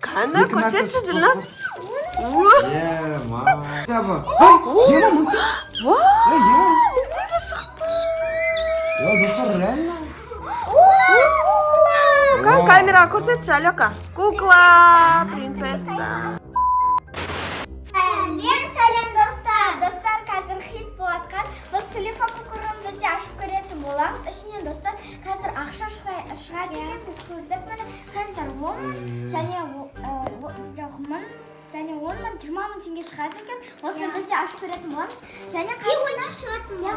Қандай көрсетші Дилназ? Мультиге шықты. Достар, реально? Камераға көрсетші, Алёка. Кукла, принцесса. Сәлем достар. Достар, қазір хит болатқан. Біз телефон кукурымызды ашып көретін боламыз. Ішінен достар, қазір ақша шығады екен. Біз көрдік міне. Қазір 10 және 10 мың 20 мың теңге шығады екен. Осыны біз де ашып көретін боламыз. Және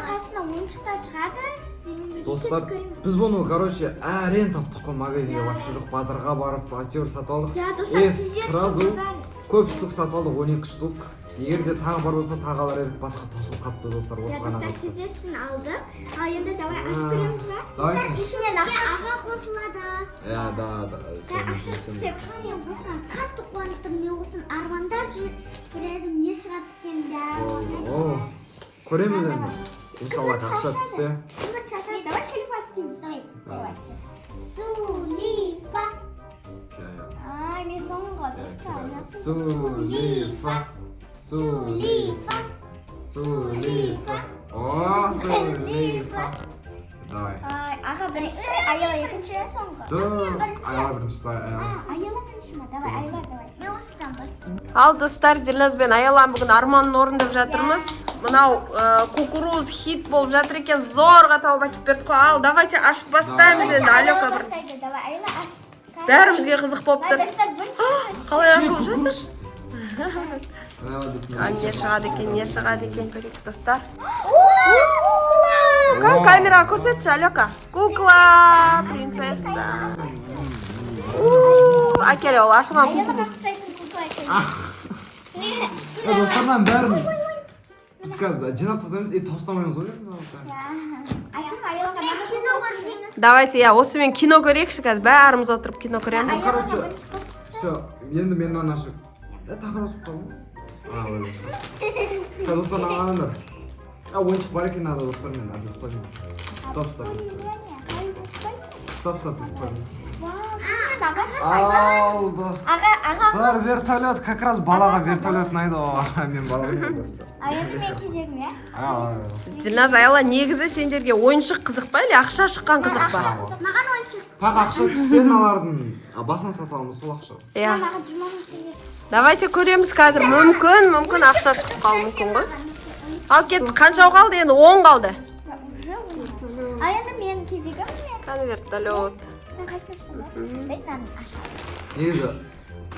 қасына ойыншық та шығады. Достар, біз бұны, короче, әрен таптық қой магазинге вообще жоқ, базарға барып, әйтеуір сатып алдық. Сразу көп штук сатып алдық, 12 штук. Егер де тағы бар болса, тағы алар едік, басқа таусылып қапты достар, осы ғана қатты. Сіздер үшін алдық. Ал енді давай ашып көреміз ба? Ішінен ақша қосылады. Да. Ақша түссе, мен осыған қатты қуаныптым, мен осыны армандап жүредім, не шығады екен бәрі. Көреміз енді. Иншалла ақша түссе. Давай телефон істейміз, давай. Сулифа. Мен соңғы достар. Сулифа. Давай. Аға бірінші, Айла екінші, соңғы. Айла бірінші, Айла бірінші ма? Давай, Айла, давай. Мен осыдан бастаймын. Ал достар, Дилназ бен Аялан бүгін арманын орындап жатырмыз. Мынау кукуруз хит болып жатыр екен, зорға тауып әкеп бердік қой. Ал давайте ашып бастаймыз енді, Алёка бір. Давай, Айла аш. Бәрімізге қызық болып тұр. Қалай ашылып жатыр? Не шығады екен көрейік достар. Камераға көрсетші, Алёка. Кукла, принцесса. Әкелі ол ашылған кукуруз. Достардан бәрін біз қазір жинап тастаймыз, тастамаймыз ойлайсың. Давайте, осымен кино көрейікші қазір. Бәріміз отырып кино көреміз. Короче, все, енді мен мынаны ашып. Тақырып сұқ қалың. Достар, ағандар. Ойыншық бар екен ада достар, мен әділіп қойым. Стоп, қойым. Ал достар, вертолет, как раз балаға вертолет ұнайды. Мен балаға достар. Енді мен кезегім, Дилназ, Айла, негізі сендерге ойыншық қызық па, әлі ақша шыққан қызық па? Маған ойыншық. Пақ ақша түссен алардың басын саталымыз сол ақша. Маған 20 мың теңге. Давайте көреміз қазір. Мүмкін ақша шығып қалуы мүмкін ғой. Ал кетті, қанша қалды енді? 10 қалды. Ал енді мен кезегім. Вертолет. Мен қайсысын Негізі,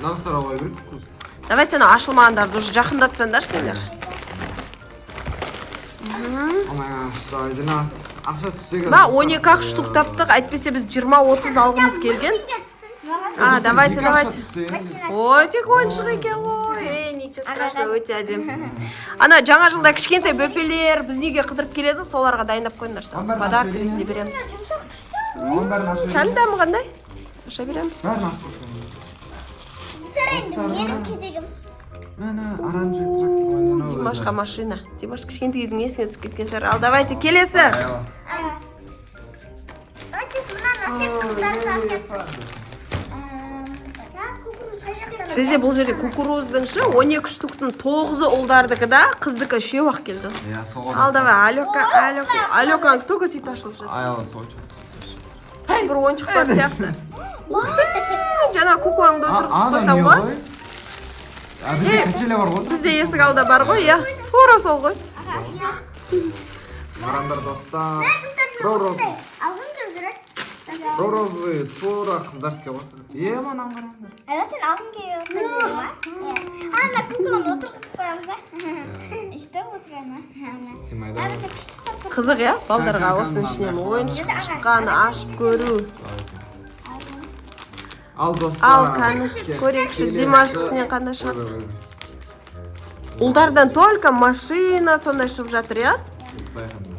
нағыстар ауай беріп күз. Давайте ашылмағандарды уже жақындатсаңдар сендер. Ақша түссеге... 12 штук таптық, әйтпесе біз 20-30 алғымыз келген. Давайте. Ой, тек ойыншық екен ғой. Ничего страшного, өте әдем. Ана, жаңа жылда кішкентай бөпелер біз неге қыдырып келеді, соларға дайындап қойыңдар. Подарок ретінде береміз. Сәл дамығандай? Аша береміз. Бәрін ашып менің кезегім. Оранжевый трактор. Димашқа машина. Димаш кішкентай кезің есіңе түсіп кеткен шығар. Ал давайте келесі. Давайте мынаны ашып, қыздарын ашып. Бізде бұл жерде кукуруздың 12 штуктың 9-ы ұлдардікі да, қыздікі 3-ақ келді. Ал давай, Алёканың только сөйт ашылып жатыр. Айла сол Бір ойыншықтар сияқты. Жаңа куклаңды отырғызып қойсам ғой. Бізде качеля бар ғой. Бізде есік алда бар ғой, иә. Тура сол ғой. Марандар достар. Розовый, тура қыздарске отыр. Мынам қараңдар. Айла, сен алғың келіп отырсың ма? Ана кукланы отырғызып қоямыз, Ішті отыраны. Қызық, иә? Балдарға осының ішінен ойыншық шыққаны ашып көру. Ал достар. Ал қаны көрекші Димашсықнен қандай шығады. Ұлдардан только машина сондай шығып жатыр, иә?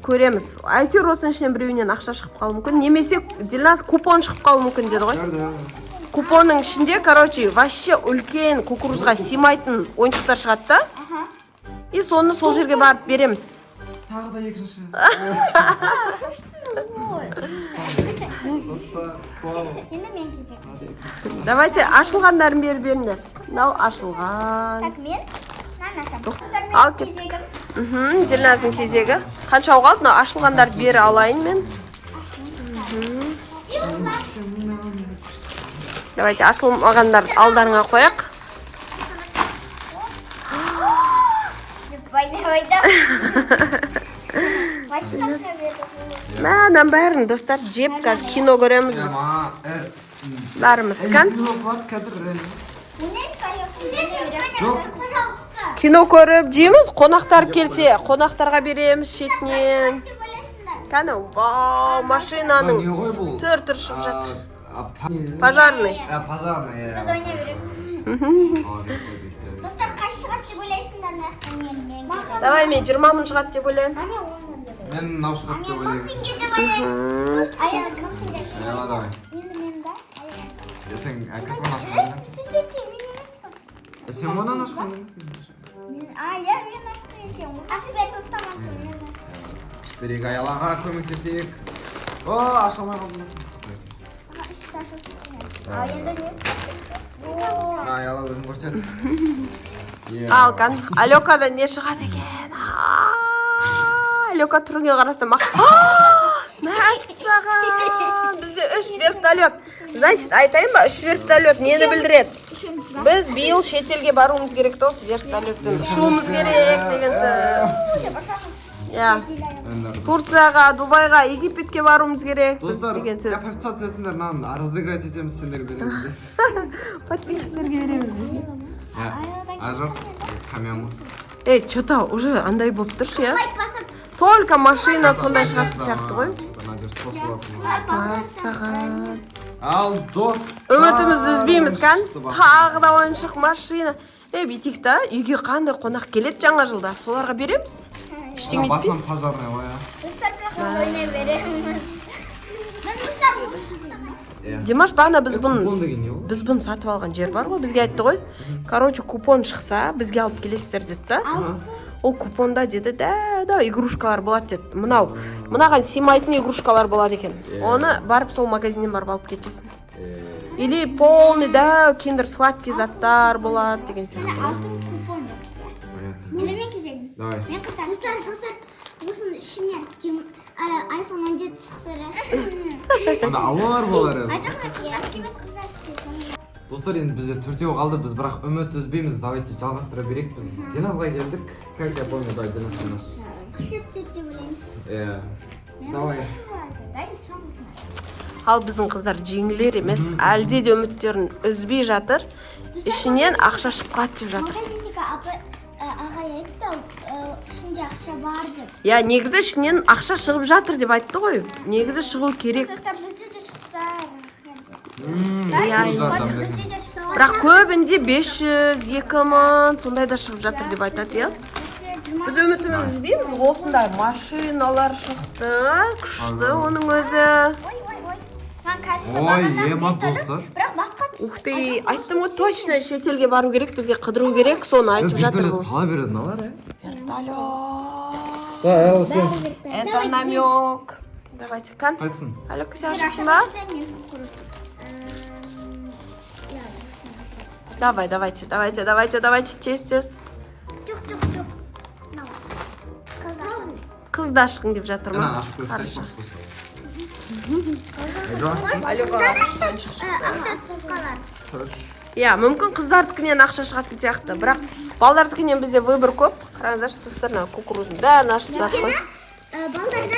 Көреміз. Әйтеуір осының ішінен біреуінен ақша шығып қалуы мүмкін. Немесе Дилназ купон шығып қалуы мүмкін деді ғой. Купонның ішінде, короче, вообще үлкен кукурузға симайтын ойыншықтар шығады да. И соны сол жерге барып береміз. Тағы да екінші. дұрыста. Вау. Енді мен кезегім. Давайте ашылғандарын беріп беріңдер. Мынау ашылған. Так, мен ашамын. Достар, Ал менің кет. кезегім. Жирназдың кезегі. Қанша қалды? Мынау ашылғандарды бері алайын мен. И осылар. Давайте ашылмағандарды алдарыңа қояқ. Машинасы берді. Мәнен бәрін достар жеп қазір кино көреміз біз. Бәріміз кән. Кино көріп жейміз, қонақтар келсе, қонақтарға береміз шетінен. Кәні, вау, машинаның түр шығып жатыр. Пожарный. Пожарный. Біз ойнай береміз. Достар, қайсы шығады деп ойлайсыңдар нақтан мен. Давай мен 20 мың шығады деп ойлаймын. Мен 10 мың деп ойлаймын. Мен мынау шығады деп Мен 1000 ойлаймын. теңге деп ойлаймын. Аяқ 1000 теңге. Давай. Енді мен да. Сен әкесіған ашқан. Сіздерге мен емес. Сен мұнан ашқан. Я мен аштым екен. Асбер достамын. Берек аялаға көмектесейік. О, аша алмай қалдым. Енді не? Аяла өзің көрсет. Ал кән, Алекадан не шығады екен? Алека түріңе қарасам ақ. Мәссаған! Бізде 3 вертолет. Значит, айтайын ба, 3 вертолет нені білдіреді? Біз биыл шетелге баруымыз керек тосы вертолетпен. Ұшуымыз керек деген сөз. Я. Турцияға, Дубайға, Египетке баруымыз керек біз деген сөз. Достар, официал сетіндер нан разыграть етеміз сендер береміз. Подписчиктерге береміз десе. А жоқ, камерамыз. Эй, что-то уже андай болып тұршы, я? Только машина сондай шығатын сияқты ғой. Мәссаған. Ал дос. Үмітімізді үзбейміз кән? Тағы да ойыншық машина. Бүйтейік та, үйге қандай қонақ келеді жаңа жылда, соларға береміз. Ештеңе етпей. Басынан пожарный қоя. Достар, бірақ ойнай береміз. Мен достар бұл шықты. Димаш бағана біз бұны сатып алған жер бар ғой, бізге айтты ғой. Короче, купон шықса, бізге алып келесіздер деді та. Ол купонда деді, да, игрушкалар болады деді. Мынаған сыймайтын игрушкалар болады екен. Оны барып сол магазиннен барып алып кетесің. Или полный, да, киндер сладкий заттар болады деген сияқты. Алтын купон деп. Енді мен кезегім. Давай. Мен қатар. Достар, осының ішінен iPhone 17 шықса да. Онда алалар болар еді. Айтақ емес қыздар істейді. Достар, енді бізде 4-еу қалды, біз бірақ үміт үзбейміз. Давайте жалғастыра берейік. Біз Диназға келдік. Как я помню, давай Диназ наш. Қышет түседі деп ойлаймыз. Давай. Ал біздің қыздар жеңілер емес, әлде де үміттерін үзбей жатыр. Ішінен ақша шығып қалады деп жатыр. Магазиндегі ағай айтты, ішінде ақша бар деп. Я, негізі ішінен ақша шығып жатыр деп айтты ғой. Негізі шығу керек. Достар, бізде де шықса. Бірақ көбінде 500, 2000 сондай да шығып жатыр деп айтады, я? Біз үмітіміз үзбейміз, осындай машиналар шықты, күшті оның өзі. Ой, ема достар. Бірақ басқа Ух ты, айттым ғой, точно шетелге бару керек, бізге қыдыру керек, соны айтып жатыр бұл. Сала береді, налар, Вертолет. Это намек. Давайте, кан. Қайтсын. Алёка, сен ашасың ба? Давайте, тез. Жоқ. Қызды ашқың деп жатыр ма? Ашып Хорошо. Я, мүмкін қыздардікінен ақша шығатын сияқты, бірақ балдардікінен бізде выбор көп. Қараңыздаршы, достар, кукурузын бәрін ашып жатыр ғой.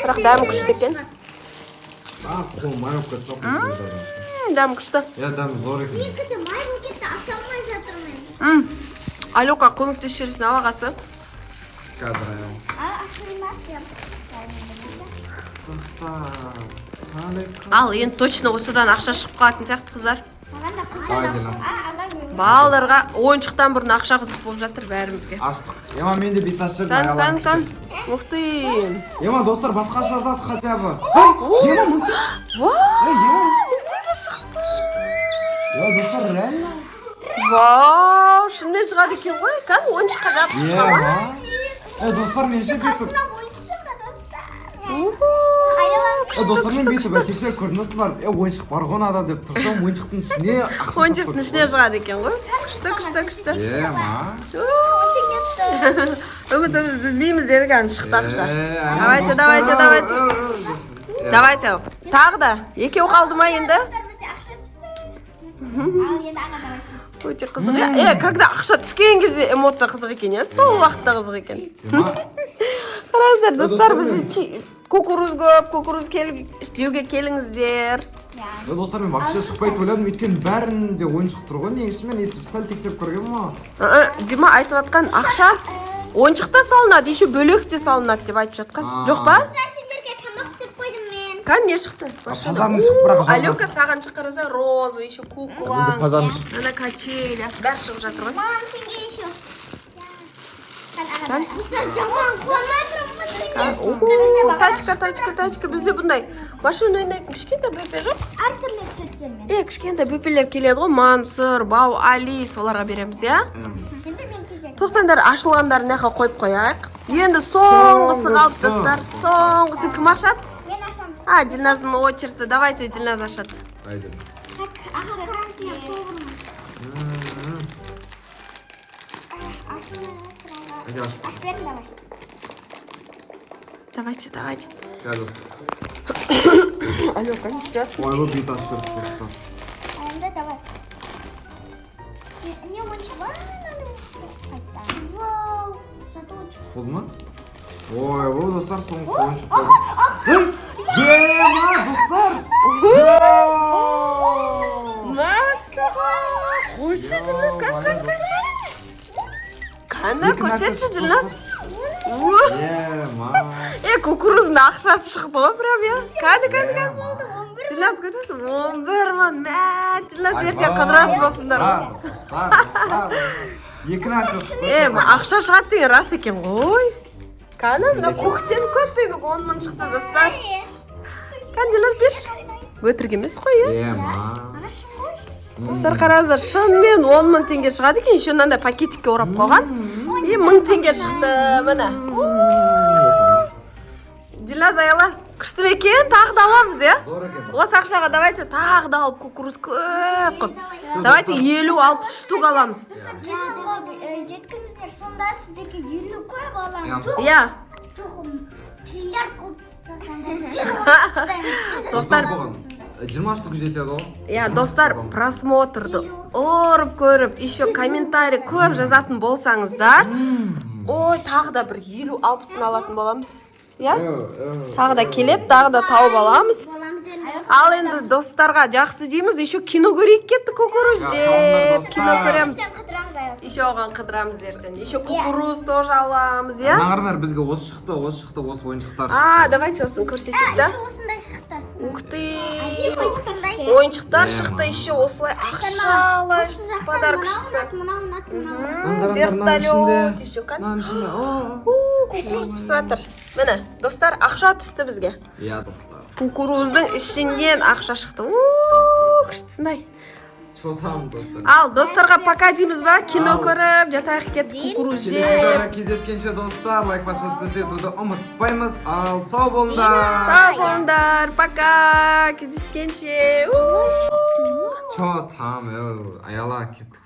Бірақ дәмі күшті екен. Қол май болып кетті. Дәмі күшті. Я дәмі зор екен. Екіде май болып кетті, аша алмай жатырмын. Алёка, көмектесшерсің алағасы. Қазір аял. Ал, енді точно осыдан ақша шығып қалатын сияқты қыздар. Давай, Диназ. Балаларға ойыншықтан бұрын ақша қызық болып жатыр бәрімізге. Аштық. Ема мен де бет ашып Кан. Ух ты. Ема достар басқа жазады хотя бы. Ема мынтек. Мынтегі шықты. Я достар реально. Вау, шынымен шығады екен ғой. Кан ойыншыққа жабысып шыға. Достар мен ше бет. достар мен бүйтіп тексеріп көрдіңіз барып ойыншық бар ғой мынада деп тұрсам ойыншықтың ішіне ақша ойыншықтың ішіне шығады екен ғой. Күшті. Үмітіміз үзбейміз дедік аны шықты ақша. Давайте. Тағы да. Екеу қалды ма енді? Өте қызық. Когда ақша түскен кезде эмоция қызық екен, иә? Сол уақытта қызық екен. Қараңыздар, достар, бізде кукуруз көп, кукуруз жеуге келіңіздер. Достар, мен вообще шықпайды ойладым, өйткені бәрінде ойыншық тұр ғой, негізі мен естіп сәл тексеріп көрген ма? Дима айтып жатқан ақша ойыншықта салынады, еще бөлек те салынады деп айтып жатқан. Жоқ па? Сендерге тамақ істеп қойдым мен. Қан не шықты? Пазарный шығып бірақ Алёка саған шыққырса розу, еще кукла, ана качеля, бәрі шығып жатыр ғой. Мам, сенге еще. Жаман қуанмадым. Тачка, бізде бұндай машина ойнайтын кішкентай бөпе жоқ? Әртүрлі цветтермен. Кішкентай бөпелер келеді ғой, Мансұр, Бау, Али, соларға береміз, иә? Енді мен кезек. Тоқтаңдар, ашылғандарын мына жаққа қойып қояйық. Енді соңғысы қалды, достар. Соңғысын кім ашады? Мен ашамын. Дилназдың очерті. Давайте, Дилназ ашады. Айдыңыз. Аға, қараңыз мен тоғырмын. Аш берін давай. Давайте. Gel dostlar. Алёка, не сядь. Ой, bu bir taşları dostlar. Енді давай. Не ойыншық бар? Вау, зато ойыншық. Full mu? Ой, bu dostlar sonuçta oyuncak. Ема, dostlar. Қойшы, Дилназ, қандай көрсетші, Дилназ. Ема. Кукуруздың ақшасы шықты ғой, прям, иә. Қады. Дилназ, көрсетші, 11 мың. Дилназ, ертең қыдыратын болыпсыңдар. Dostlar. Екі нәрсе шықты. Ақша шығады деген рас екен ғой. Қаны, мына көктен көп беймік 10 мың шықты, достар. Дилназ, берші. Өтірік емес қой, иә. Ема. Достар, қараңыздар, шынымен 10 мың теңге шығады екен, еще мынандай пакетикке орап қойған. 1000 теңге шықты, міне. Дилназ, аяла, күшті ме екен? Тағы да аламыз, иә? Зор екен. Осы ақшаға давайте тағы да алып, кукуруз көп қып. Давайте 50-60 штук аламыз. Жеткіңіздер, сонда сіздерге 50 көп аламын. Иә. Жоқ, триллиард қылып тастасаңдар. Достар, 20 штук жетеді ғой. иә, достар, просмотрды орып көріп, еще комментарий көп жазатын болсаңыздар, ой, тағы да бір 50-60-ын алатын боламыз. Иә? Тағы да келет, тағы да тауып аламыз. Ал енді достарға жақсы дейміз, еще кино көрейік кетті, кукуруз жеп, кино көреміз. Еще оған қыдырамыз ертең. Еще кукуруз тоже аламыз, иә? Мағырнар, бізге осы шықты, осы ойыншықтар шықты. Давайте осын көрсетейік, да? Осындай шықты. Ух ты! Ойыншықтар шықты, еще осылай ақшалай подарок шықты. Вертолет, еще кукуруз пісіп жатыр. Міне, достар, ақша түсті бізге. Иә, достар. Кукуруздың ішінен ақша шықты. Күштісінай. Чотам, достар. Ал, достарға пока дейміз ба? Кино көріп, жатайық кетіп, кукуруз жеп. Кездескенше достар, лайк басып етуді ұмытпаймыз. Ал, сау болыңдар. Сау болыңдар, пока. Кездескенше. Чотам, аяла кеттік.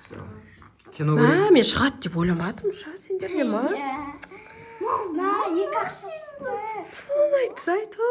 Кино көрейік. Мен шығады деп ойламадым, сендерге ма? Ма, екі ақша түсті. Соны айтса айту.